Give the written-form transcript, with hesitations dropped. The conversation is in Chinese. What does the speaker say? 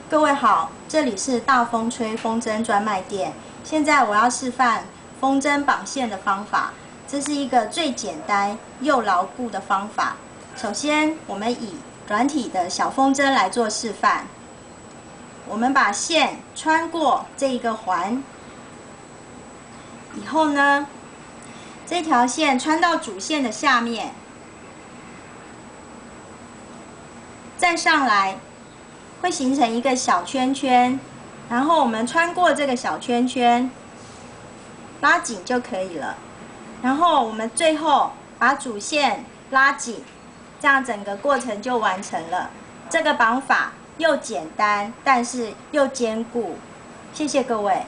各位好，这里是大风吹风筝专卖店。现在我要示范风筝绑线的方法，这是一个最简单又牢固的方法。首先，我们以软体的小风筝来做示范。我们把线穿过这一个环，以后呢，这条线穿到主线的下面，再上来。 会形成一个小圈圈，然后我们穿过这个小圈圈，拉紧就可以了。然后我们最后把主线拉紧，这样整个过程就完成了。这个绑法又简单，但是又坚固。谢谢各位。